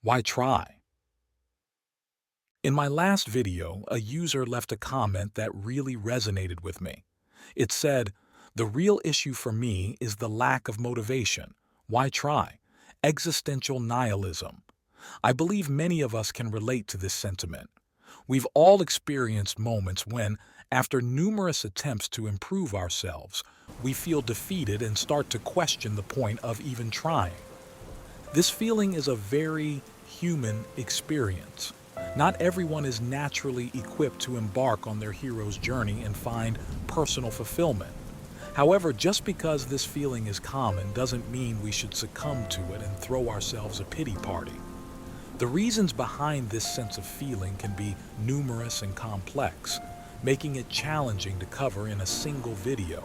Why try? In my last video, a user left a comment that really resonated with me. It said, "The real issue for me is the lack of motivation. Why try? Existential nihilism." I believe many of us can relate to this sentiment. We've all experienced moments when, after numerous attempts to improve ourselves, we feel defeated and start to question the point of even trying. This feeling is a very human experience. Not everyone is naturally equipped to embark on their hero's journey and find personal fulfillment. However, just because this feeling is common doesn't mean we should succumb to it and throw ourselves a pity party. The reasons behind this sense of feeling can be numerous and complex, making it challenging to cover in a single video.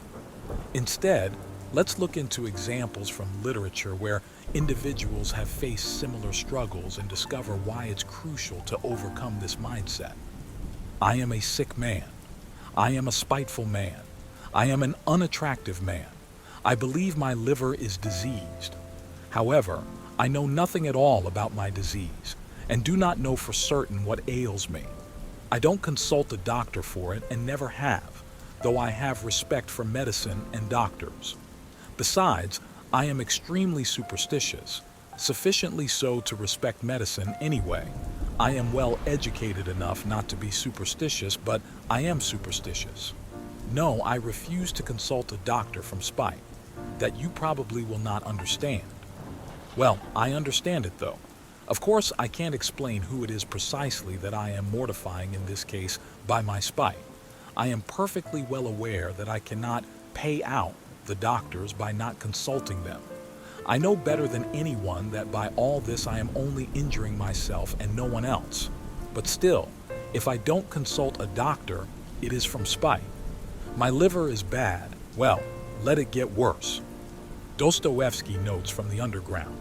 Instead, let's look into examples from literature where individuals have faced similar struggles and discover why it's crucial to overcome this mindset. I am a sick man. I am a spiteful man. I am an unattractive man. I believe my liver is diseased. However, I know nothing at all about my disease and do not know for certain what ails me. I don't consult a doctor for it and never have, though I have respect for medicine and doctors. Besides, I am extremely superstitious, sufficiently so to respect medicine anyway. I am well educated enough not to be superstitious, but I am superstitious. No, I refuse to consult a doctor from spite. That you probably will not understand. Well, I understand it though. Of course, I can't explain who it is precisely that I am mortifying in this case by my spite. I am perfectly well aware that I cannot pay out the doctors by not consulting them. I know better than anyone that by all this I am only injuring myself and no one else. But still, if I don't consult a doctor, it is from spite. My liver is bad. Well, let it get worse. Dostoevsky Notes from the Underground.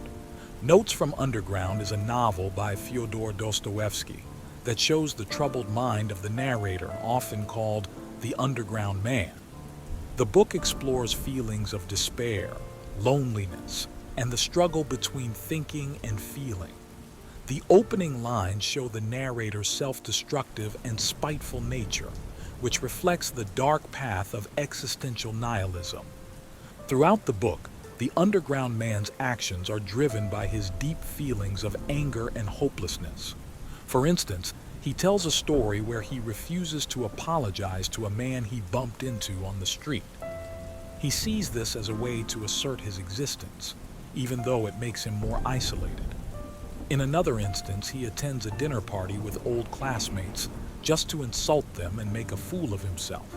Notes from Underground is a novel by Fyodor Dostoevsky that shows the troubled mind of the narrator, often called the underground man. The book explores feelings of despair, loneliness, and the struggle between thinking and feeling. The opening lines show the narrator's self-destructive and spiteful nature, which reflects the dark path of existential nihilism. Throughout the book, the underground man's actions are driven by his deep feelings of anger and hopelessness. For instance, he tells a story where he refuses to apologize to a man he bumped into on the street. He sees this as a way to assert his existence, even though it makes him more isolated. In another instance, he attends a dinner party with old classmates just to insult them and make a fool of himself,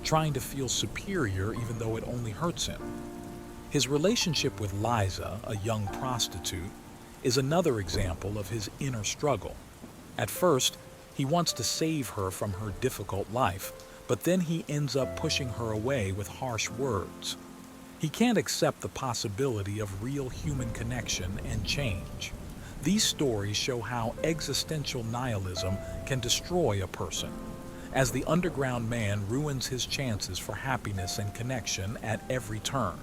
trying to feel superior even though it only hurts him. His relationship with Liza, a young prostitute, is another example of his inner struggle. At first, he wants to save her from her difficult life, but then he ends up pushing her away with harsh words. He can't accept the possibility of real human connection and change. These stories show how existential nihilism can destroy a person, as the underground man ruins his chances for happiness and connection at every turn.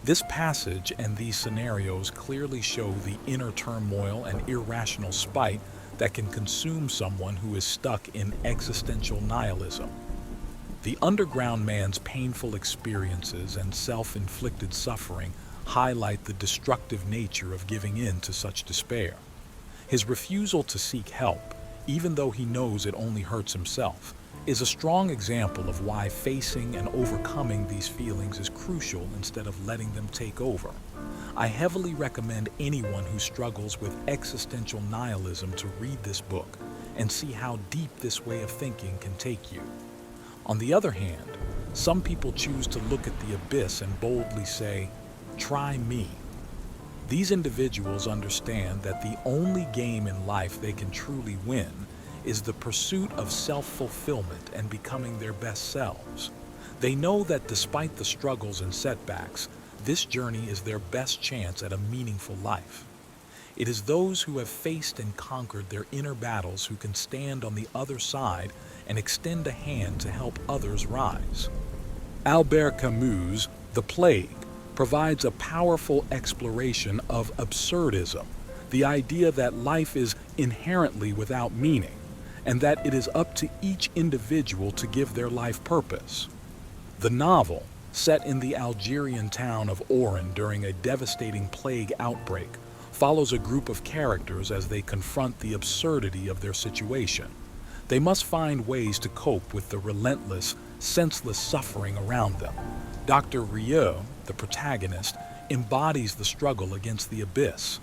This passage and these scenarios clearly show the inner turmoil and irrational spite that can consume someone who is stuck in existential nihilism. The underground man's painful experiences and self-inflicted suffering highlight the destructive nature of giving in to such despair. His refusal to seek help, even though he knows it only hurts himself, is a strong example of why facing and overcoming these feelings is crucial instead of letting them take over. I heavily recommend anyone who struggles with existential nihilism to read this book and see how deep this way of thinking can take you. On the other hand, some people choose to look at the abyss and boldly say, "Try me." These individuals understand that the only game in life they can truly win is the pursuit of self-fulfillment and becoming their best selves. They know that despite the struggles and setbacks, this journey is their best chance at a meaningful life. It is those who have faced and conquered their inner battles who can stand on the other side and extend a hand to help others rise. Albert Camus' The Plague provides a powerful exploration of absurdism, the idea that life is inherently without meaning, and that it is up to each individual to give their life purpose. The novel, set in the Algerian town of Oran during a devastating plague outbreak, follows a group of characters as they confront the absurdity of their situation. They must find ways to cope with the relentless, senseless suffering around them. Dr. Rieu, the protagonist, embodies the struggle against the abyss.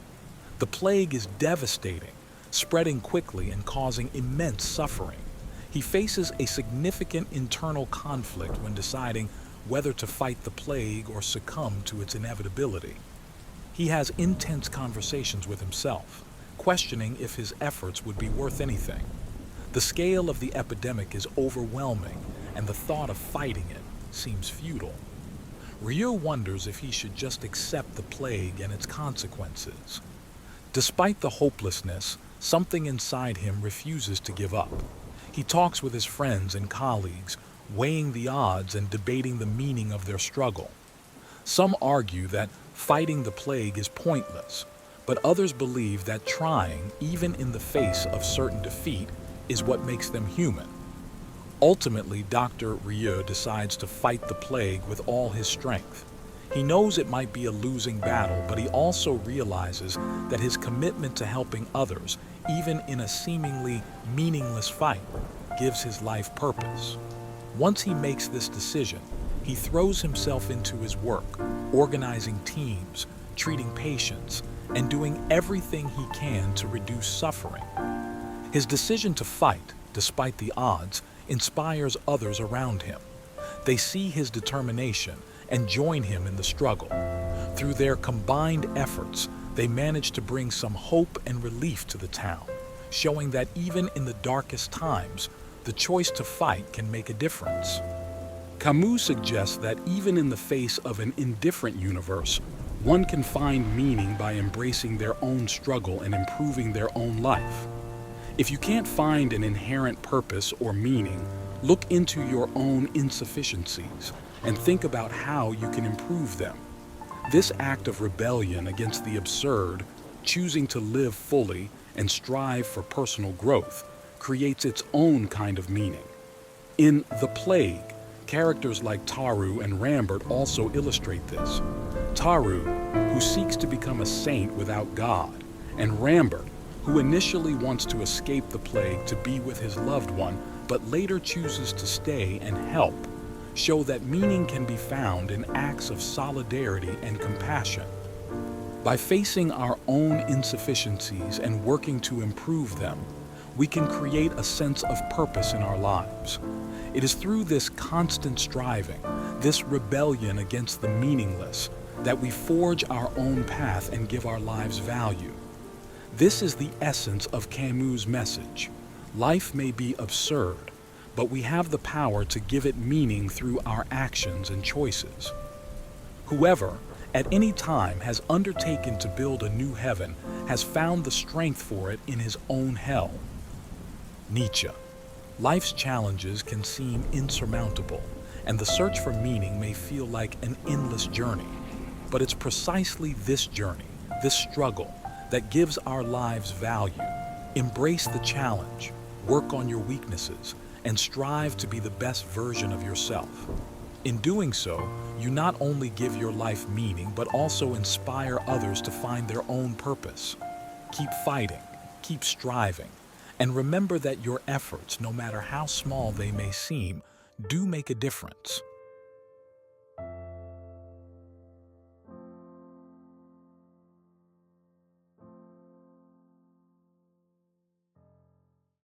The plague is devastating, spreading quickly and causing immense suffering. He faces a significant internal conflict when deciding whether to fight the plague or succumb to its inevitability. He has intense conversations with himself, questioning if his efforts would be worth anything. The scale of the epidemic is overwhelming, and the thought of fighting it seems futile. Rieu wonders if he should just accept the plague and its consequences. Despite the hopelessness, something inside him refuses to give up. He talks with his friends and colleagues, weighing the odds and debating the meaning of their struggle. Some argue that fighting the plague is pointless, but others believe that trying, even in the face of certain defeat, is what makes them human. Ultimately, Dr. Rieu decides to fight the plague with all his strength. He knows it might be a losing battle, but he also realizes that his commitment to helping others, even in a seemingly meaningless fight, gives his life purpose. Once he makes this decision, he throws himself into his work, organizing teams, treating patients, and doing everything he can to reduce suffering. His decision to fight, despite the odds, inspires others around him. They see his determination and join him in the struggle. Through their combined efforts, they manage to bring some hope and relief to the town, showing that even in the darkest times, the choice to fight can make a difference. Camus suggests that even in the face of an indifferent universe, one can find meaning by embracing their own struggle and improving their own life. If you can't find an inherent purpose or meaning, look into your own insufficiencies and think about how you can improve them. This act of rebellion against the absurd, choosing to live fully and strive for personal growth, creates its own kind of meaning. In The Plague, characters like Taru and Rambert also illustrate this. Taru, who seeks to become a saint without God, and Rambert, who initially wants to escape the plague to be with his loved one, but later chooses to stay and help, show that meaning can be found in acts of solidarity and compassion. By facing our own insufficiencies and working to improve them, we can create a sense of purpose in our lives. It is through this constant striving, this rebellion against the meaningless, that we forge our own path and give our lives value. This is the essence of Camus' message. Life may be absurd, but we have the power to give it meaning through our actions and choices. Whoever, at any time, has undertaken to build a new heaven has found the strength for it in his own hell. Nietzsche. Life's challenges can seem insurmountable, and the search for meaning may feel like an endless journey. But it's precisely this journey, this struggle, that gives our lives value. Embrace the challenge, work on your weaknesses, and strive to be the best version of yourself. In doing so, you not only give your life meaning, but also inspire others to find their own purpose. Keep fighting, keep striving, and remember that your efforts, no matter how small they may seem, do make a difference.